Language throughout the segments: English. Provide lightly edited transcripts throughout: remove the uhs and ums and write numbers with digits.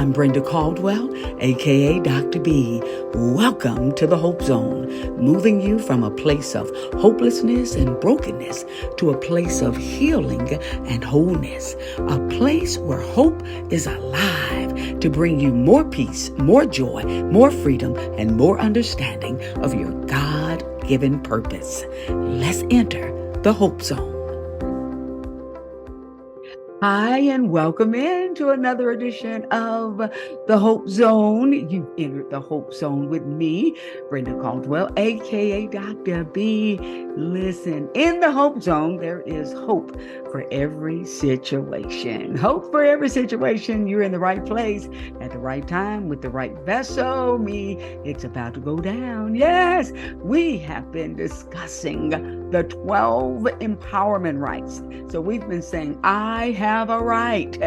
I'm Brenda Caldwell, aka Dr. B. Welcome to the Hope Zone, moving you from a place of hopelessness and brokenness to a place of healing and wholeness, a place where hope is alive to bring you more peace, more joy, more freedom, and more understanding of your God-given purpose. Let's enter the Hope Zone. Hi, and welcome into another edition of the Hope Zone. You've entered the Hope Zone with me, Brenda Caldwell, aka Dr. B. Listen, in the Hope Zone, there is hope for every situation. Hope for every situation. You're in the right place at the right time with the right vessel. It's about to go down. Yes, we have been discussing the 12 empowerment rights. So we've been saying, I have a right.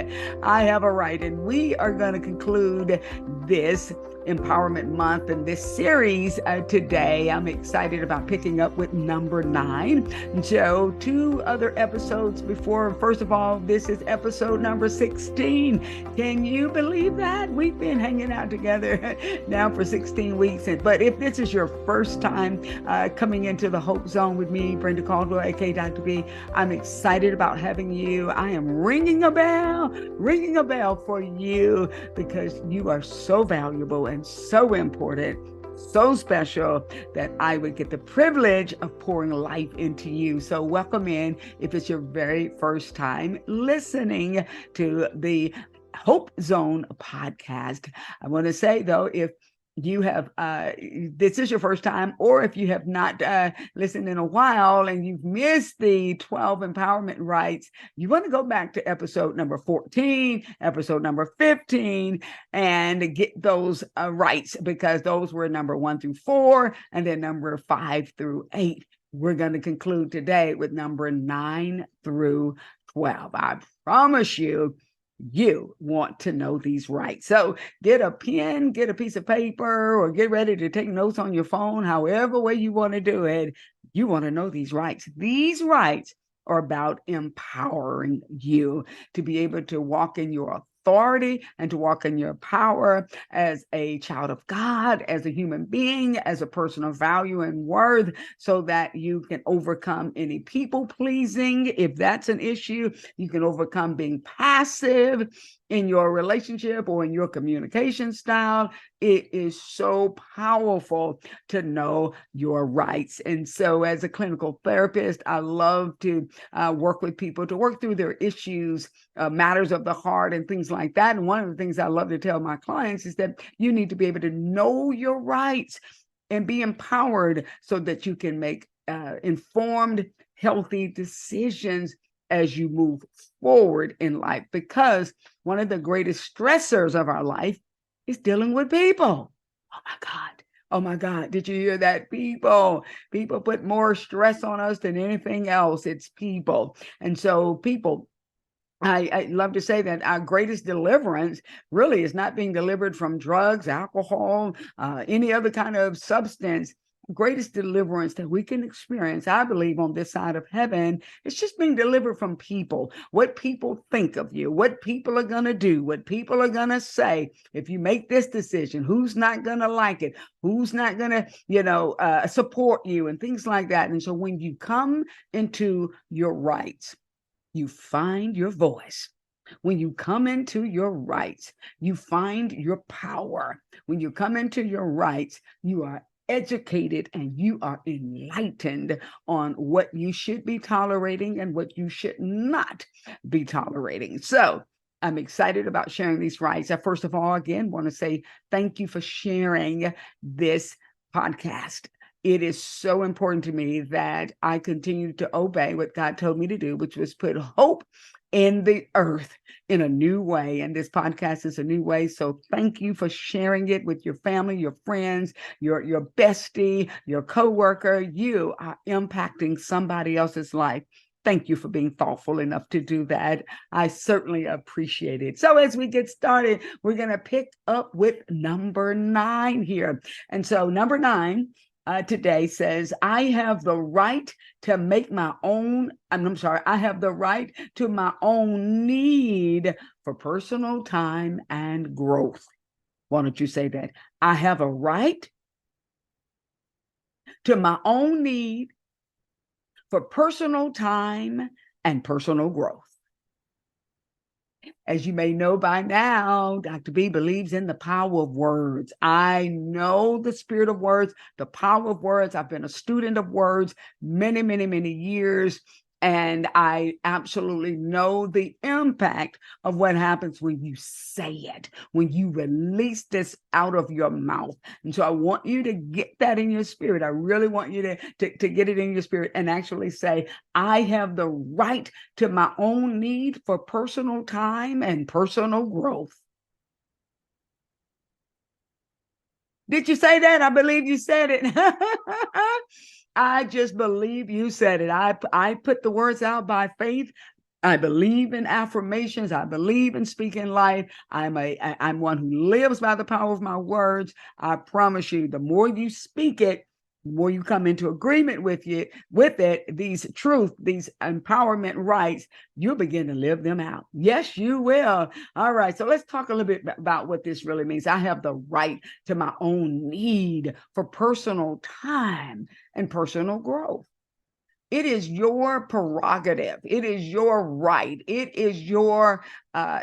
I have a right. And we are going to conclude this Empowerment Month and this series today. I'm excited about picking up with number 9. So 2 other episodes before. First of all, this is episode number 16. Can you believe that? We've been hanging out together now for 16 weeks. But if this is your first time coming into the Hope Zone with me, Brenda Caldwell, aka Dr. B, I'm excited about having you. I am ringing a bell for you because you are so valuable and so important, so special that I would get the privilege of pouring life into you. So welcome in if it's your very first time listening to the Hope Zone podcast. I want to say though, if you have, this is your first time, or if you have not listened in a while and you've missed the 12 empowerment rights, you want to go back to episode number 14, episode number 15, and get those rights, because those were number 1 through 4, and then number 5 through 8. We're going to conclude today with number 9 through 12. I promise you want to know these rights. So get a pen, get a piece of paper, or get ready to take notes on your phone, however way you want to do it. You want to know these rights. These rights are about empowering you to be able to walk in your authority and to walk in your power as a child of God, as a human being, as a person of value and worth, so that you can overcome any people pleasing. If that's an issue, you can overcome being passive in your relationship or in your communication style. It is so powerful to know your rights. And so as a clinical therapist, I love to work with people to work through their issues, matters of the heart and things like that. And one of the things I love to tell my clients is that you need to be able to know your rights and be empowered so that you can make informed, healthy decisions as you move forward in life, because one of the greatest stressors of our life is dealing with people. Oh my God. Did you hear that? People put more stress on us than anything else. It's people. And so people, I love to say that our greatest deliverance really is not being delivered from drugs, alcohol, any other kind of substance. Greatest deliverance that we can experience, I believe, on this side of heaven, is just being delivered from people. What people think of you, what people are going to do, what people are going to say. If you make this decision, who's not going to like it, who's not going to, support you, and things like that. And so when you come into your rights, you find your voice. When you come into your rights, you find your power. When you come into your rights, you are educated and you are enlightened on what you should be tolerating and what you should not be tolerating. So I'm excited about sharing these rights. I first of all, again, want to say thank you for sharing this podcast. It is so important to me that I continue to obey what God told me to do, which was put hope in the earth in a new way. And this podcast is a new way. So thank you for sharing it with your family, your friends, your bestie, your coworker. You are impacting somebody else's life. Thank you for being thoughtful enough to do that. I certainly appreciate it. So as we get started, we're going to pick up with number 9 here. And so number 9 today says, I have the right to make my own, I'm sorry, I have the right to my own need for personal time and growth. Why don't you say that? I have a right to my own need for personal time and personal growth. As you may know by now, Dr. B believes in the power of words. I know the spirit of words, the power of words. I've been a student of words many, many, many years. And I absolutely know the impact of what happens when you say it, when you release this out of your mouth. And so I want you to get that in your spirit. I really want you to get it in your spirit and actually say, I have the right to my own need for personal time and personal growth. Did you say that? I believe you said it. I just believe you said it. I put the words out by faith. I believe in affirmations. I believe in speaking life. I'm one who lives by the power of my words. I promise you, the more you speak it, the more you come into agreement with it, these truth, these empowerment rights, you'll begin to live them out. Yes, you will. All right. So let's talk a little bit about what this really means. I have the right to my own need for personal time and personal growth. It is your prerogative. It is your right. It is your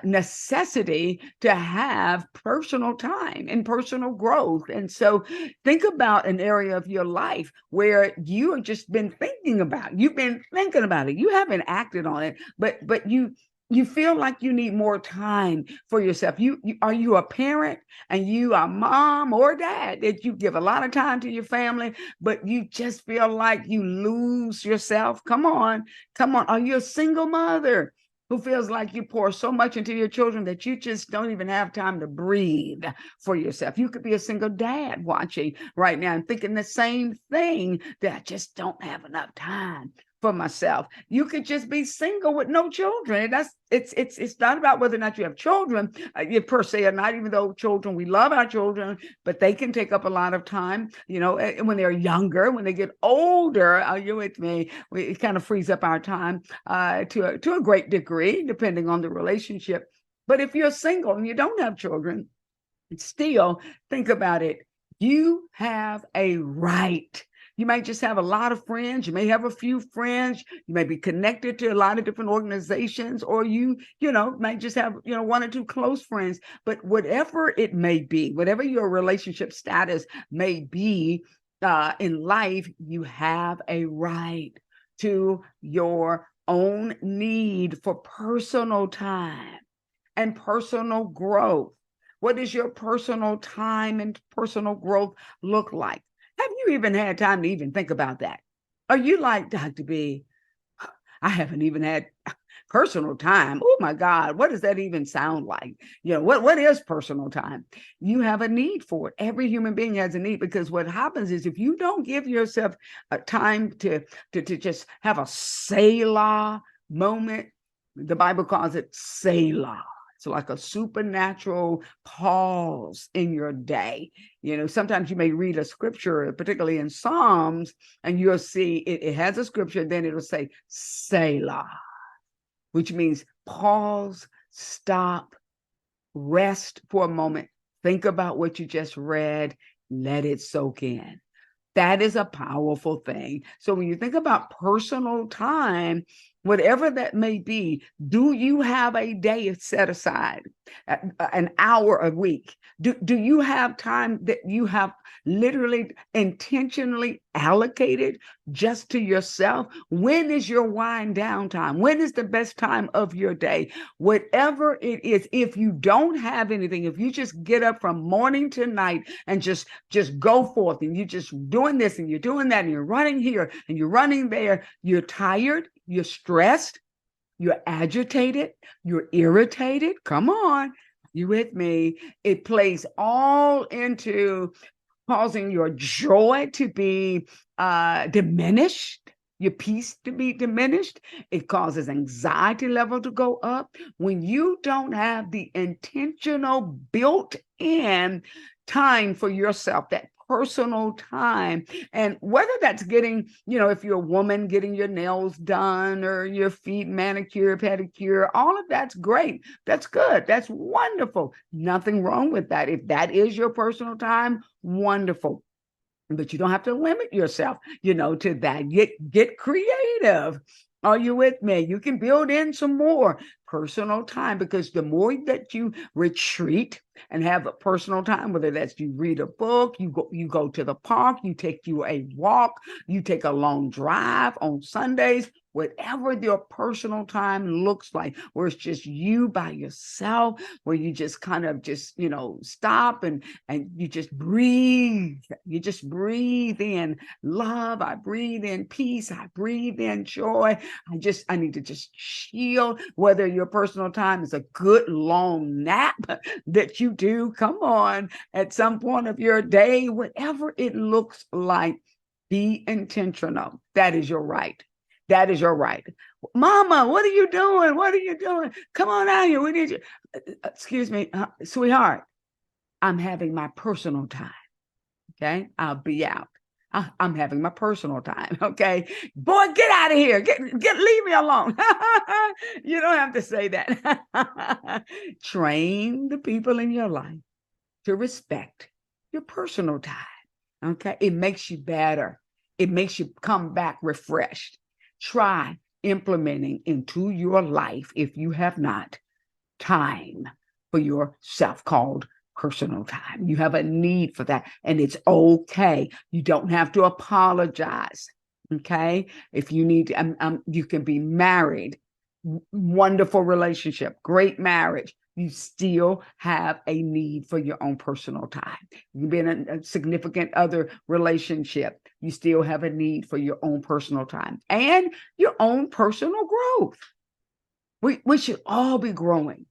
necessity to have personal time and personal growth. And so think about an area of your life where you have just been thinking about it. You've been thinking about it. You haven't acted on it, but you feel like you need more time for yourself. Are you a parent and you are mom or dad that you give a lot of time to your family, but you just feel like you lose yourself? Come on. Are you a single mother who feels like you pour so much into your children that you just don't even have time to breathe for yourself? You could be a single dad watching right now and thinking the same thing, that I just don't have enough time for myself. You could just be single with no children. And it's not about whether or not you have children, you per se or not, even though children, we love our children, but they can take up a lot of time, when they're younger. When they get older, are you with me? It kind of frees up our time to a great degree, depending on the relationship. But if you're single and you don't have children, still think about it. You have a right. You might just have a lot of friends. You may have a few friends. You may be connected to a lot of different organizations, or you might just have, one or two close friends. But whatever it may be, whatever your relationship status may be in life, you have a right to your own need for personal time and personal growth. What does your personal time and personal growth look like? Have you even had time to even think about that? Are you like, Dr. B, I haven't even had personal time. Oh my God, what does that even sound like? What is personal time? You have a need for it. Every human being has a need, because what happens is, if you don't give yourself a time to just have a Selah moment, the Bible calls it Selah. It's like a supernatural pause in your day. Sometimes you may read a scripture, particularly in Psalms, and you'll see it has a scripture, then it'll say Selah, which means pause, stop, rest for a moment, think about what you just read, let it soak in. That is a powerful thing. So when you think about personal time, whatever that may be, do you have a day set aside, an hour a week? Do you have time that you have literally intentionally allocated just to yourself? When is your wind down time? When is the best time of your day? Whatever it is, if you don't have anything, if you just get up from morning to night and just go forth, and you're just doing this and you're doing that and you're running here and you're running there, you're tired, you're stressed, you're agitated, you're irritated. Come on, you with me? It plays all into causing your joy to be diminished, your peace to be diminished. It causes anxiety level to go up when you don't have the intentional built-in time for yourself, that personal time. And whether that's getting, if you're a woman, getting your nails done or your feet manicure, pedicure, all of that's great. That's good. That's wonderful. Nothing wrong with that. If that is your personal time, wonderful. But you don't have to limit yourself, to that. Get creative. Are you with me? You can build in some more personal time, because the more that you retreat and have a personal time, whether that's you read a book, you go to the park, you take you a walk, you take a long drive on Sundays, whatever your personal time looks like, where it's just you by yourself, where you just kind of just, stop and you just breathe. You just breathe in love. I breathe in peace. I breathe in joy. I need to just chill. Whether your personal time is a good long nap that you do, come on, at some point of your day, whatever it looks like, be intentional. That is your right. That is your right. Mama, what are you doing? What are you doing? Come on out here. We need you. Excuse me, sweetheart. I'm having my personal time. Okay. I'll be out. I'm having my personal time. Okay. Boy, get out of here. Leave me alone. You don't have to say that. Train the people in your life to respect your personal time. Okay. It makes you better. It makes you come back refreshed. Try implementing into your life, if you have not, time for yourself called personal time. You have a need for that, and it's okay. You don't have to apologize. Okay. If you need to, you can be married, wonderful relationship, great marriage. You still have a need for your own personal time. You can be in a significant other relationship. You still have a need for your own personal time and your own personal growth. We should all be growing.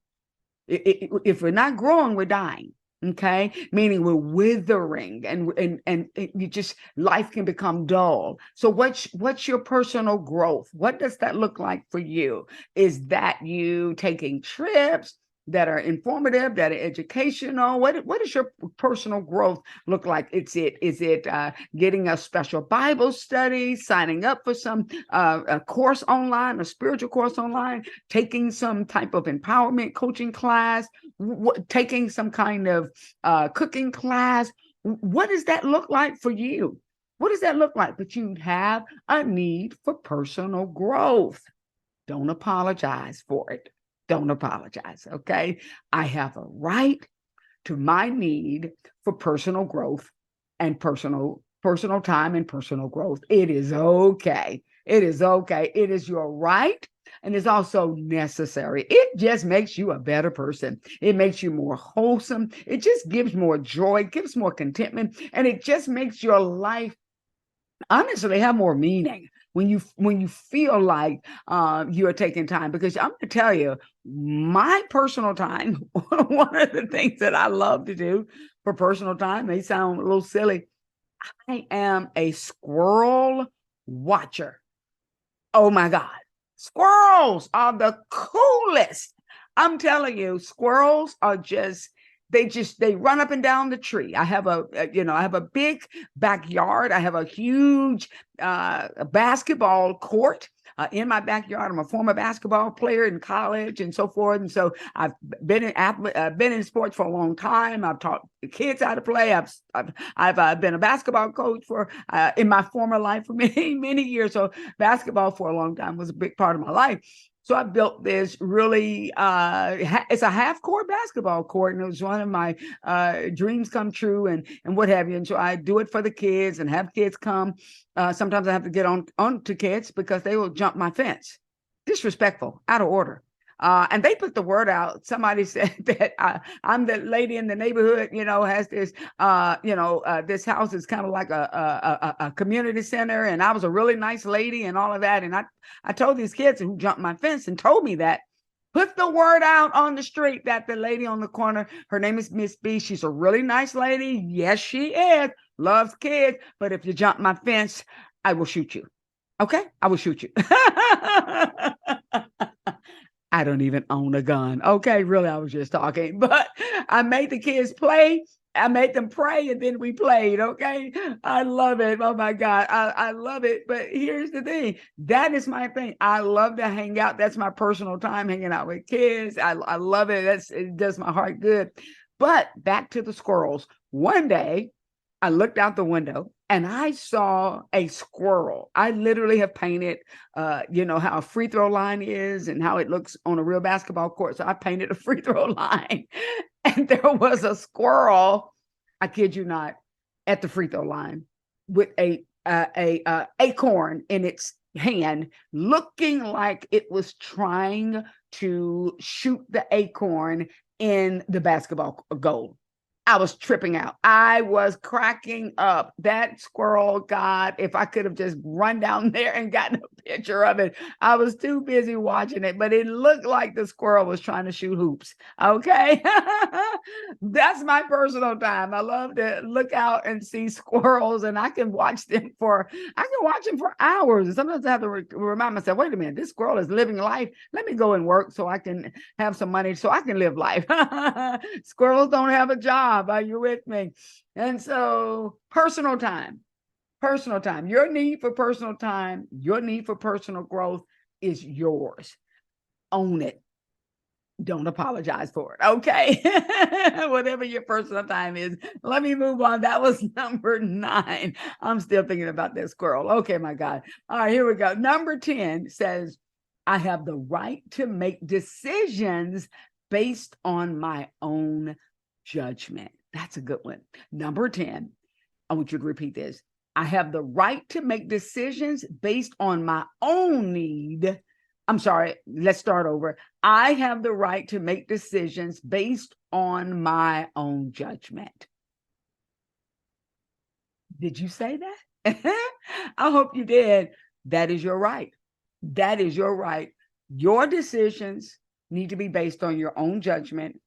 If we're not growing, we're dying. Okay, meaning we're withering, and you just, life can become dull. So what's your personal growth? What does that look like for you? Is that you taking trips that are informative, that are educational? What does your personal growth look like? Is it getting a special Bible study, signing up for some a course online, a spiritual course online, taking some type of empowerment coaching class, taking some kind of cooking class? What does that look like for you? What does that look like? But you have a need for personal growth. Don't apologize for it. Don't apologize. Okay. I have a right to my need for personal growth and personal time and personal growth. It is okay. It is okay. It is your right. And it's also necessary. It just makes you a better person. It makes you more wholesome. It just gives more joy, gives more contentment, and it just makes your life, honestly, have more meaning when you feel like you're taking time. Because I'm going to tell you, my personal time, one of the things that I love to do for personal time, may sound a little silly, I am a squirrel watcher. Oh my God. Squirrels are the coolest. I'm telling you, squirrels are they run up and down the tree. I have a big backyard. I have a huge basketball court in my backyard. I'm a former basketball player in college and so forth. And so I've been in sports for a long time. I've taught kids how to play. I've been a basketball coach for in my former life for many, many years. So basketball for a long time was a big part of my life. So I built this really, it's a half-court basketball court, and it was one of my dreams come true and what have you. And so I do it for the kids and have kids come. Sometimes I have to get on to kids because they will jump my fence. Disrespectful, out of order. And they put the word out. Somebody said that I'm the lady in the neighborhood, has this, this house is kind of like a community center. And I was a really nice lady and all of that. And I told these kids who jumped my fence and told me that, put the word out on the street that the lady on the corner, her name is Miss B. She's a really nice lady. Yes, she is. Loves kids. But if you jump my fence, I will shoot you. Okay? I will shoot you. I don't even own a gun. Okay, really, I was just talking. But I made the kids play. I made them pray and then we played. Okay. I love it. Oh my God. I love it. But here's the thing. That is my thing. I love to hang out. That's my personal time, hanging out with kids. I love it. It does my heart good. But back to the squirrels. One day I looked out the window and I saw a squirrel. I literally have painted, how a free throw line is and how it looks on a real basketball court. So I painted a free throw line and there was a squirrel, I kid you not, at the free throw line with a acorn in its hand, looking like it was trying to shoot the acorn in the basketball goal. I was tripping out. I was cracking up. That squirrel, God, if I could have just run down there and gotten a picture of it. I was too busy watching it, but it looked like the squirrel was trying to shoot hoops. Okay. That's my personal time. I love to look out and see squirrels, and I can watch them for hours. And sometimes I have to remind myself, wait a minute, this squirrel is living life. Let me go and work so I can have some money so I can live life. Squirrels don't have a job. Are you with me? And so personal time, your need for personal time, your need for personal growth is yours. Own it. Don't apologize for it. Okay. Whatever your personal time is. Let me move on. That was number 9. I'm still thinking about that squirrel. Okay, my God. All right, here we go. Number 10 says, I have the right to make decisions based on my own judgment. That's a good one. Number 10, I want you to repeat this. I have the right to make decisions based on my own need. I'm sorry, let's start over. I have the right to make decisions based on my own judgment. Did you say that? I hope you did. That is your right. That is your right. Your decisions need to be based on your own judgment.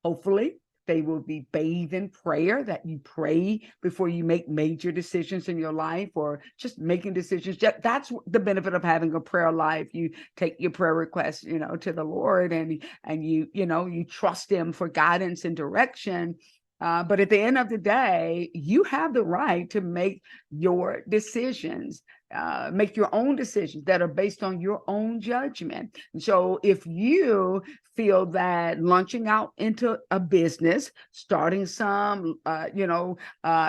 Hopefully, they will be bathed in prayer, that you pray before you make major decisions in your life or just making decisions. That's the benefit of having a prayer life. You take your prayer requests, to the Lord and you trust him for guidance and direction. But at the end of the day, you have the right to make your decisions. Make your own decisions that are based on your own judgment. And so if you feel that launching out into a business, starting some,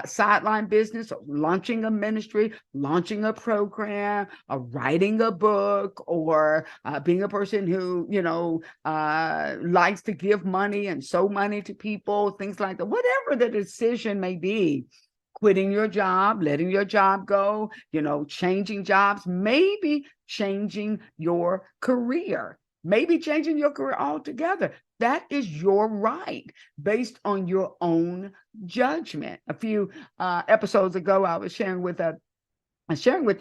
sideline business, or launching a ministry, launching a program, or writing a book, or being a person who, likes to give money and sow money to people, things like that, whatever the decision may be, quitting your job, letting your job go, changing jobs, maybe changing your career, altogether. That is your right based on your own judgment. A few episodes ago, I was sharing with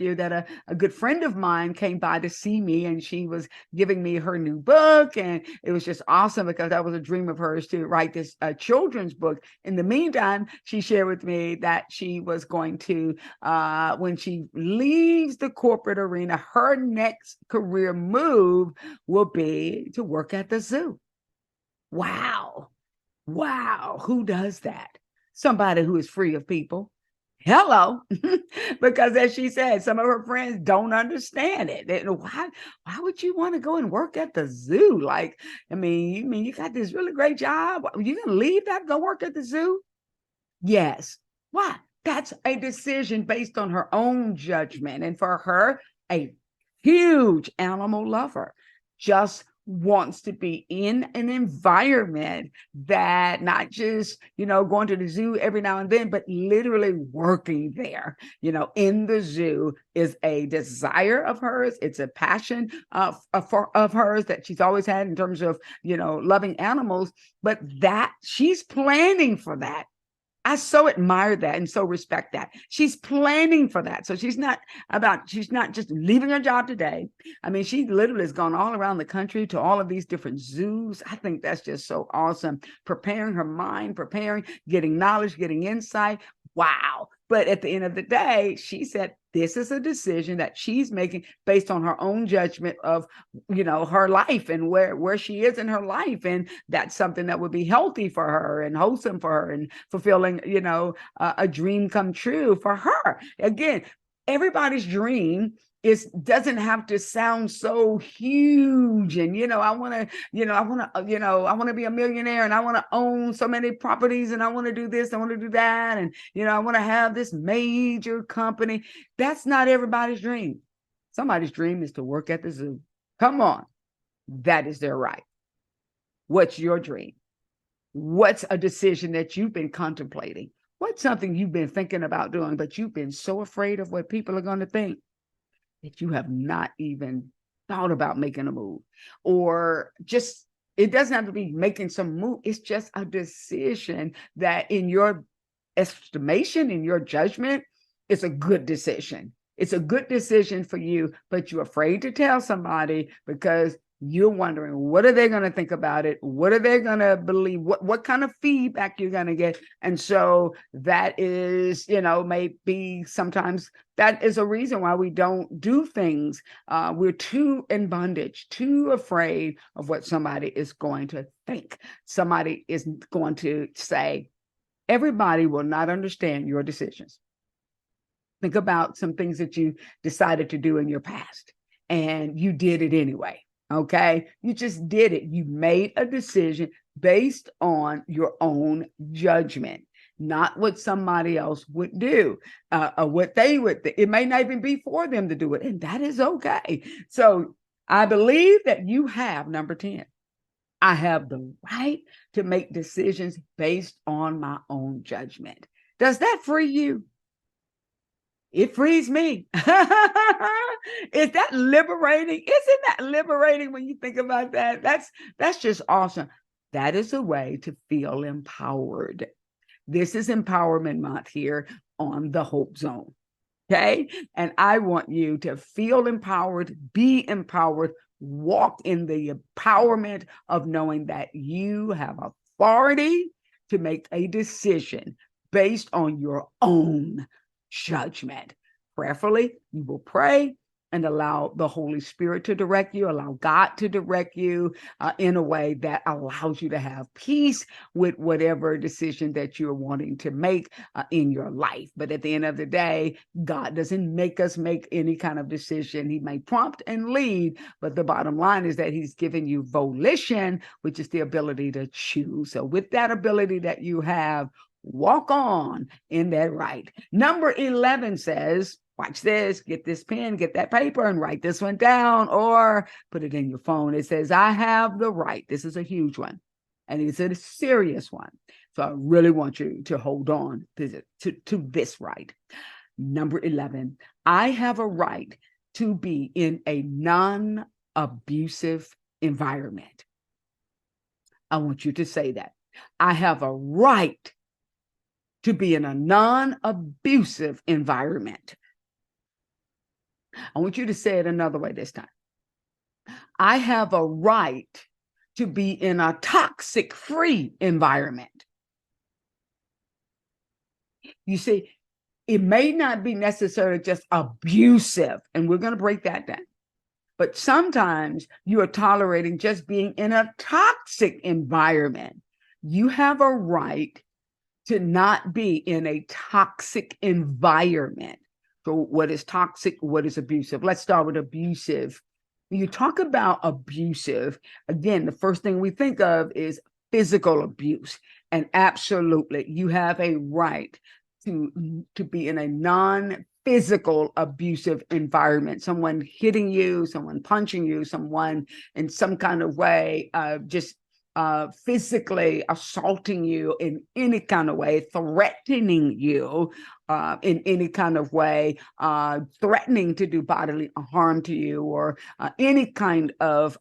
you that a good friend of mine came by to see me, and she was giving me her new book, and it was just awesome because that was a dream of hers to write this children's book. In the meantime, she shared with me that she was going to, when she leaves the corporate arena, her next career move will be to work at the zoo. Wow. Who does that? Somebody who is free of people. Hello. Because as she said, some of her friends don't understand it. Why would you want to go and work at the zoo? Like, you got this really great job. You gonna leave that, go work at the zoo? Yes. Why? That's a decision based on her own judgment. And for her, a huge animal lover, just wants to be in an environment that not just, going to the zoo every now and then, but literally working there, in the zoo is a desire of hers. It's a passion of hers that she's always had in terms of, loving animals, but that she's planning for that. I so admire that and so respect that. She's planning for that. So she's not just leaving her job today. She literally has gone all around the country to all of these different zoos. I think that's just so awesome. Preparing her mind, getting knowledge, getting insight. Wow. But at the end of the day, she said this is a decision that she's making based on her own judgment of, her life and where she is in her life. And that's something that would be healthy for her and wholesome for her and fulfilling, a dream come true for her. Again, everybody's dream doesn't have to sound so huge. And I want to be a millionaire, and I want to own so many properties, and I want to do this, I want to do that, and I want to have this major company. That's not everybody's dream. Somebody's dream is to work at the zoo. Come on. That is their right. What's your dream? What's a decision that you've been contemplating? What's something you've been thinking about doing, but you've been so afraid of what people are going to think that you have not even thought about making a move? Or just, it doesn't have to be making some move. It's just a decision that in your estimation, in your judgment, it's a good decision. It's a good decision for you, but you're afraid to tell somebody because you're wondering, what are they going to think about it? What are they going to believe? What kind of feedback you're going to get? And so that is, maybe sometimes that is a reason why we don't do things. We're too in bondage, too afraid of what somebody is going to think. Somebody is going to say. Everybody will not understand your decisions. Think about some things that you decided to do in your past and you did it anyway. Okay. You just did it. You made a decision based on your own judgment, not what somebody else would do, or what they would. It may not even be for them to do it. And that is okay. So I believe that you have, number 10, I have the right to make decisions based on my own judgment. Does that free you? It frees me. Is that liberating? Isn't that liberating when you think about that? That's just awesome. That is a way to feel empowered. This is Empowerment Month here on the Hope Zone. Okay. And I want you to feel empowered, be empowered, walk in the empowerment of knowing that you have authority to make a decision based on your own judgment. Prayerfully, you will pray and allow the Holy Spirit to direct you, allow God to direct you in a way that allows you to have peace with whatever decision that you're wanting to make in your life. But at the end of the day, God doesn't make us make any kind of decision. He may prompt and lead, but the bottom line is that he's given you volition, which is the ability to choose. So with that ability that you have, walk on in that right. Number 11 says, watch this, get this pen, get that paper and write this one down or put it in your phone. It says, I have the right. This is a huge one and it's a serious one. So I really want you to hold on to this right. Number 11, I have a right to be in a non-abusive environment. I want you to say that. I have a right to be in a non-abusive environment. I want you to say it another way this time. I have a right to be in a toxic-free environment. You see, it may not be necessarily just abusive, and we're going to break that down. But sometimes you are tolerating just being in a toxic environment. You have a right to not be in a toxic environment. So what is toxic? What is abusive? Let's start with abusive. When you talk about abusive, again, the first thing we think of is physical abuse. And absolutely, you have a right to be in a non-physical abusive environment. Someone hitting you, someone punching you, someone in some kind of way just physically assaulting you in any kind of way, threatening you in any kind of way, threatening to do bodily harm to you, or any kind of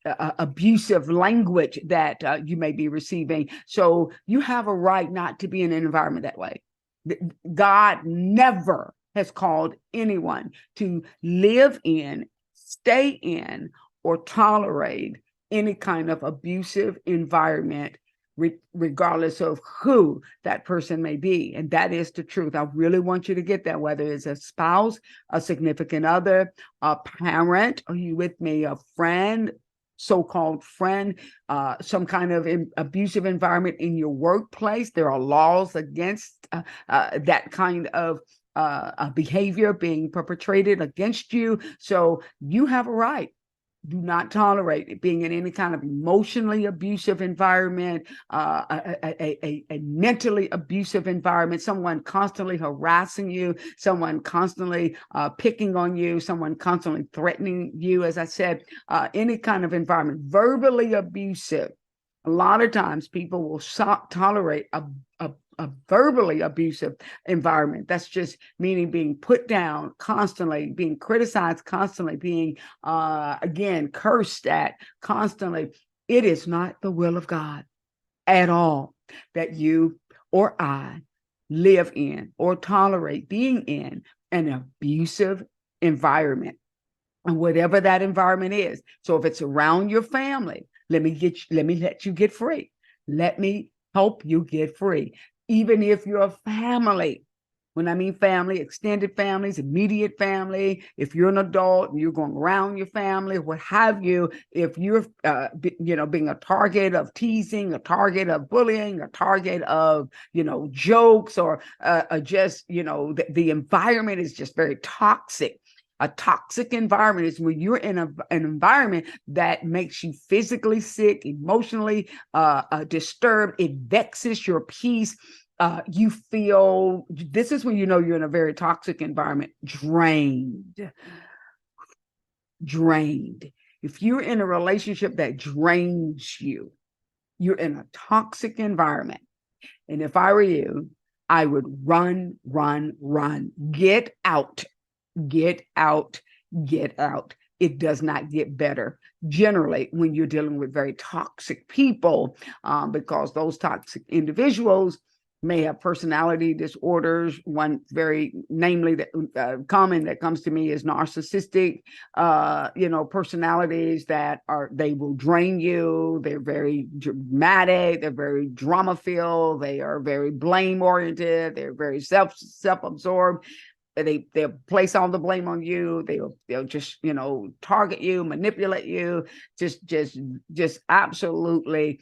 abusive language that you may be receiving. So you have a right not to be in an environment that way. God never has called anyone to live in, stay in, or tolerate any kind of abusive environment regardless of who that person may be. And that is the truth. I really want you to get that, whether it's a spouse, a significant other, a parent, are you with me, a friend, so-called friend, some kind of abusive environment in your workplace. There are laws against that kind of behavior being perpetrated against you. So you have a right. Do not tolerate it being in any kind of emotionally abusive environment, a mentally abusive environment, someone constantly harassing you, someone constantly picking on you, someone constantly threatening you. As I said, any kind of environment, verbally abusive. A lot of times people will tolerate a verbally abusive environment. That's just meaning being put down constantly, being criticized constantly, being, again, cursed at constantly. It is not the will of God at all that you or I live in or tolerate being in an abusive environment. And whatever that environment is. So if it's around your family, let me let you get free. Let me help you get free. Even if you're a family, when I mean family, extended families, immediate family, if you're an adult and you're going around your family, what have you, if you're, being a target of teasing, a target of bullying, a target of, jokes, or just, the environment is just very toxic. A toxic environment is when you're in an environment that makes you physically sick, emotionally disturbed. It vexes your peace. You feel, this is when you know you're in a very toxic environment, drained. If you're in a relationship that drains you, you're in a toxic environment. And if I were you, I would run. Get out. Get out. It does not get better generally when you're dealing with very toxic people, because those toxic individuals may have personality disorders. One very namely that common that comes to me is narcissistic, personalities that they will drain you. They're very dramatic. They're very drama filled. They are very blame oriented. They're very self-absorbed. They'll place all the blame on you. They'll just target you, manipulate you, just absolutely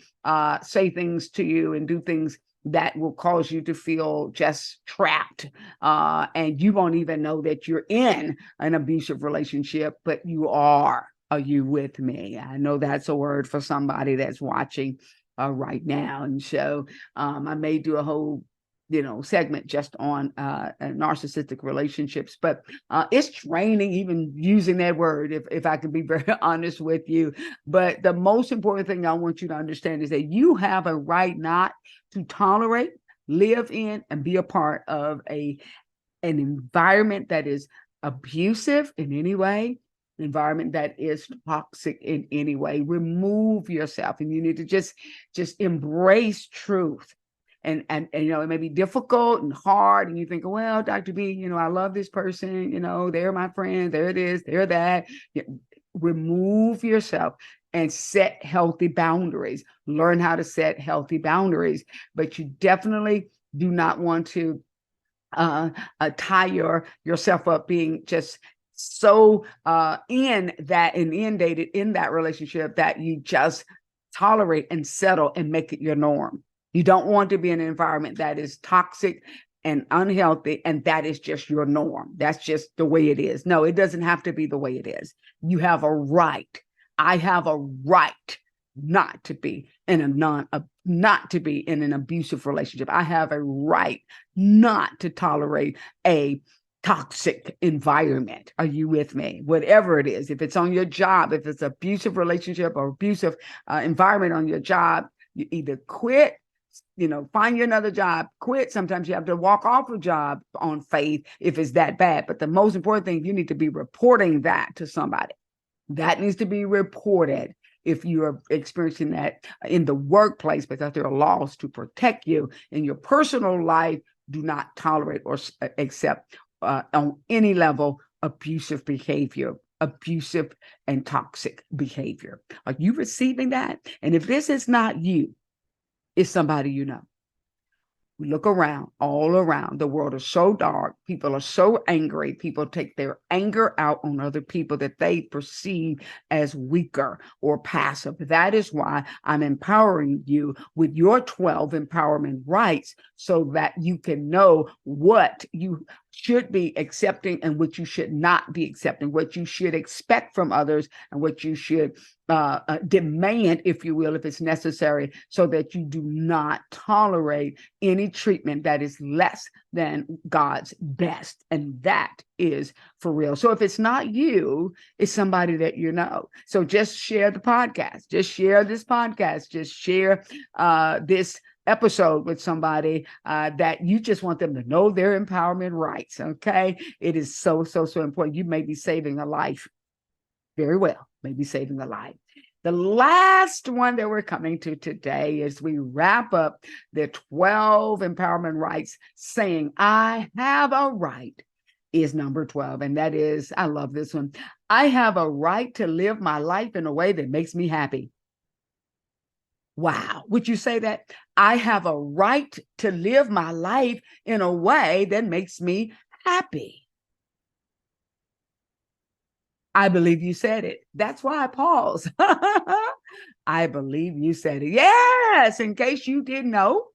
say things to you and do things that will cause you to feel just trapped, and you won't even know that you're in an abusive relationship, but you are. Are you with me? I know that's a word for somebody that's watching right now, and so I may do a whole segment just on narcissistic relationships, but it's draining even using that word, if I can be very honest with you. But the most important thing I want you to understand is that you have a right not to tolerate, live in, and be a part of an environment that is abusive in any way, environment that is toxic in any way. Remove yourself, and you need to just embrace truth. And it may be difficult and hard, and you think, well, Dr. B, I love this person, they're my friend, there it is, they're that. Remove yourself and set healthy boundaries. Learn how to set healthy boundaries, but you definitely do not want to tie yourself up being just so inundated in that relationship that you just tolerate and settle and make it your norm. You don't want to be in an environment that is toxic and unhealthy, and that is just your norm. That's just the way it is. No, it doesn't have to be the way it is. You have a right. I have a right not to be in an abusive relationship. I have a right not to tolerate a toxic environment. Are you with me? Whatever it is, if it's on your job, if it's abusive relationship or abusive environment on your job, you either quit, find you another job, quit. Sometimes you have to walk off a job on faith if it's that bad. But the most important thing, you need to be reporting that to somebody. That needs to be reported if you are experiencing that in the workplace, because there are laws to protect you. In your personal life, do not tolerate or accept on any level abusive behavior, abusive and toxic behavior. Are you receiving that? And if this is not you, It's somebody you know. We look around, all around. The world is so dark. People are so angry. People take their anger out on other people that they perceive as weaker or passive. That is why I'm empowering you with your 12 empowerment rights so that you can know what you should be accepting and what you should not be accepting, what you should expect from others and what you should demand, if you will, if it's necessary, so that you do not tolerate any treatment that is less than God's best. And that is for real. So if it's not you, it's somebody that you know. So just share the podcast, just share this podcast, just share this episode with somebody that you just want them to know their empowerment rights. Okay. It is so important. You may be saving a life. Very well, maybe saving a life. The last one that we're coming to today as we wrap up the 12 empowerment rights, saying, I have a right, is number 12. And that is, I love this one. I have a right to live my life in a way that makes me happy. Wow. Would you say that? I have a right to live my life in a way that makes me happy. I believe you said it. That's why I pause. I believe you said it. Yes. In case you didn't know,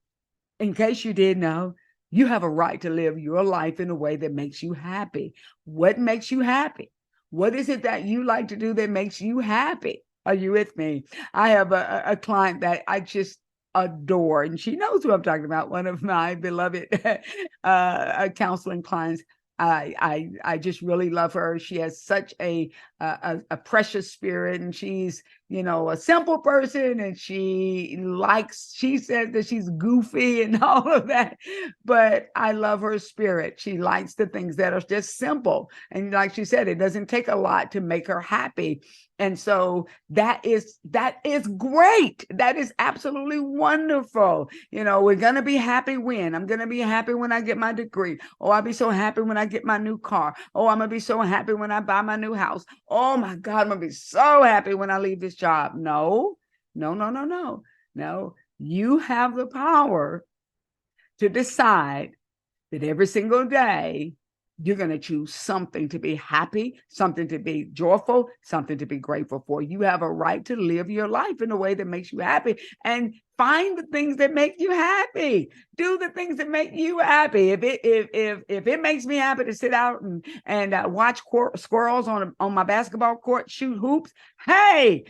you have a right to live your life in a way that makes you happy. What makes you happy? What is it that you like to do that makes you happy? Are you with me? I have a client that I just adore, and she knows who I'm talking about. One of my beloved counseling clients. I just really love her. She has such a precious spirit, and she's, a simple person, and she says that she's goofy and all of that, but I love her spirit. She likes the things that are just simple. And like she said, it doesn't take a lot to make her happy. And so that is great. That is absolutely wonderful. We're going to be happy when I'm going to be happy when I get my degree. Oh, I'll be so happy when I get my new car. Oh, I'm going to be so happy when I buy my new house. Oh my God, I'm going to be so happy when I leave this job. No. You have the power to decide that every single day you're going to choose something to be happy, something to be joyful, something to be grateful for. You have a right to live your life in a way that makes you happy, and find the things that make you happy. Do the things that make you happy. If it makes me happy to sit out and watch squirrels on my basketball court shoot hoops, hey,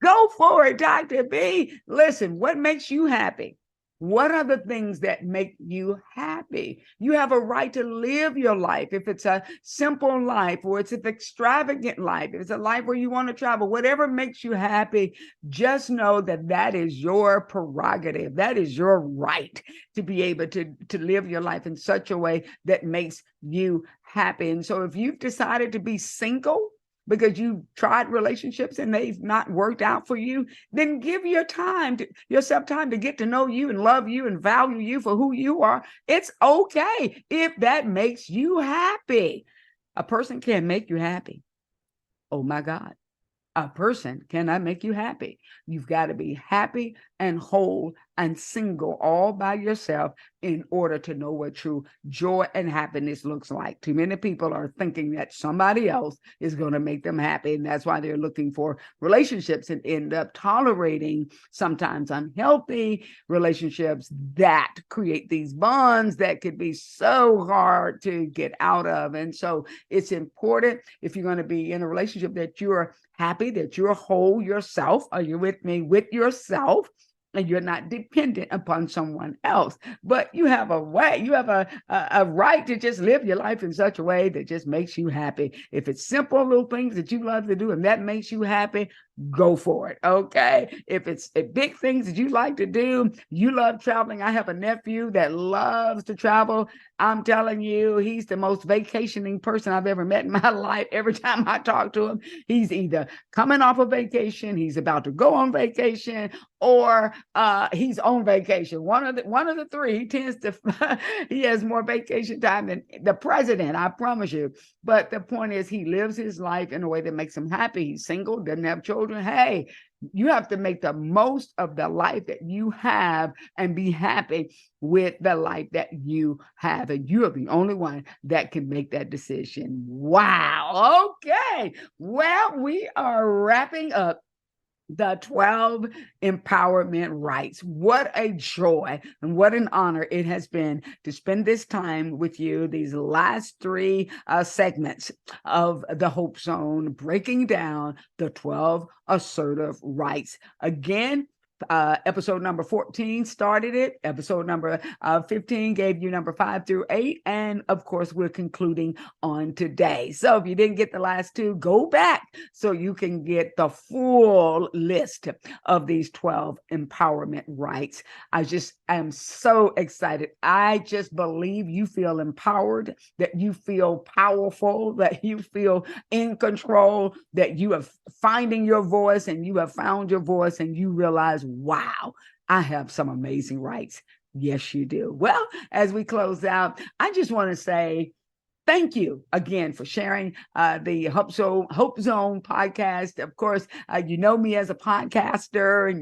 go for it, Dr. B. Listen, what makes you happy? What are the things that make you happy? You have a right to live your life. If it's a simple life, or it's an extravagant life, if it's a life where you want to travel, whatever makes you happy, just know that that is your prerogative. That is your right to be able to live your life in such a way that makes you happy. And so if you've decided to be single, because you tried relationships and they've not worked out for you, then give yourself time to get to know you and love you and value you for who you are. It's okay if that makes you happy. A person can't make you happy. Oh my God. A person cannot make you happy. You've got to be happy and whole and single all by yourself in order to know what true joy and happiness looks like. Too many people are thinking that somebody else is going to make them happy, and that's why they're looking for relationships and end up tolerating sometimes unhealthy relationships that create these bonds that could be so hard to get out of. And so it's important, if you're going to be in a relationship, that you're happy, that you're whole yourself. Are you with me? With yourself, and you're not dependent upon someone else. But you have a way, you have a right to just live your life in such a way that just makes you happy. If it's simple little things that you love to do and that makes you happy, go for it. Okay. If it's big things that you like to do, you love traveling. I have a nephew that loves to travel. I'm telling you, he's the most vacationing person I've ever met in my life. Every time I talk to him, he's either coming off a vacation, he's about to go on vacation, or he's on vacation. One of the three. He tends to he has more vacation time than the president, I promise you. But the point is, he lives his life in a way that makes him happy. He's single, doesn't have children, children, hey, you have to make the most of the life that you have and be happy with the life that you have. And you are the only one that can make that decision. Wow. Okay. Well, we are wrapping up the 12 empowerment rights. What a joy and what an honor it has been to spend this time with you, these last three segments of the Hope Zone, breaking down the 12 assertive rights. Again, episode number 14 started it. Episode number 15 gave you number 5 through 8. And of course, we're concluding on today. So if you didn't get the last two, go back so you can get the full list of these 12 empowerment rights. I just am so excited. I just believe you feel empowered, that you feel powerful, that you feel in control, that you are finding your voice and you have found your voice and you realize, wow, I have some amazing rights. Yes, you do. Well, as we close out, I just want to say thank you again for sharing the Hope Zone podcast. Of course, you know me as a podcaster, and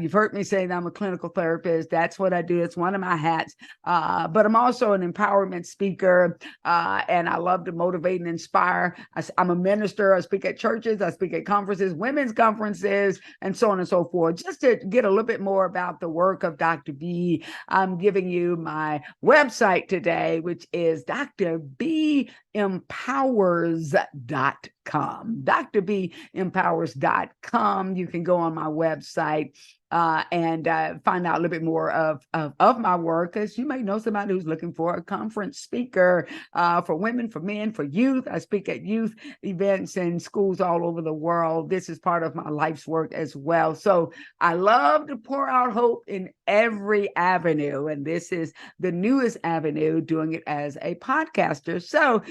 you've heard me say that I'm a clinical therapist. That's what I do. It's one of my hats. But I'm also an empowerment speaker, and I love to motivate and inspire. I'm a minister. I speak at churches. I speak at conferences, women's conferences, and so on and so forth. Just to get a little bit more about the work of Dr. B, I'm giving you my website today, which is drbempowers.com. drbempowers.com. You can go on my website and find out a little bit more of my work, as you may know somebody who's looking for a conference speaker for women, for men, for youth. I speak at youth events in schools all over the world. This is part of my life's work as well. So I love to pour out hope in every avenue, and this is the newest avenue, doing it as a podcaster. So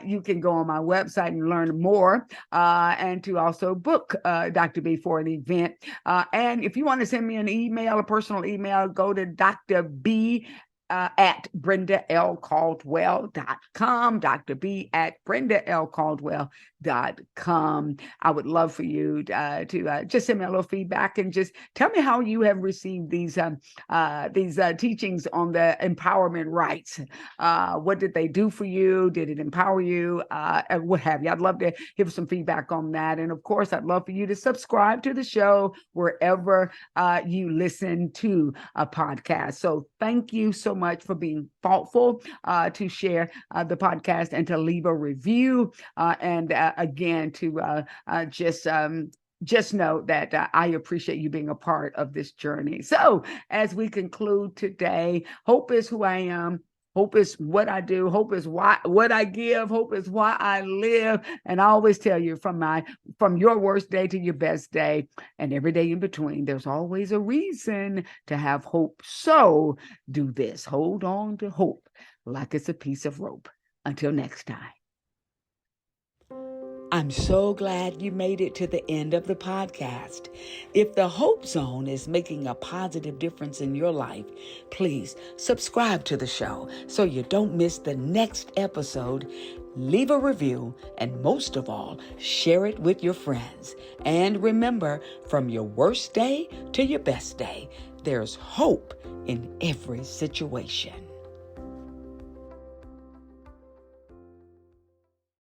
you can go on my website and learn more, and to also book Dr. B for an event. And if you want to send me an email, a personal email, go to Dr. B at BrendaLCaldwell.com, Dr. B at BrendaLCaldwell.com. I would love for you to just send me a little feedback and just tell me how you have received these teachings on the empowerment rights. What did they do for you? Did it empower you? And what have you? I'd love to give some feedback on that. And of course, I'd love for you to subscribe to the show wherever you listen to a podcast. So thank you so much for being thoughtful to share the podcast and to leave a review. And again, to just know that I appreciate you being a part of this journey. So as we conclude today, hope is who I am. Hope is what I do. Hope is what I give. Hope is why I live. And I always tell you, from your worst day to your best day, and every day in between, there's always a reason to have hope. So do this. Hold on to hope like it's a piece of rope. Until next time. I'm so glad you made it to the end of the podcast. If the Hope Zone is making a positive difference in your life, please subscribe to the show so you don't miss the next episode. Leave a review, and most of all, share it with your friends. And remember, from your worst day to your best day, there's hope in every situation.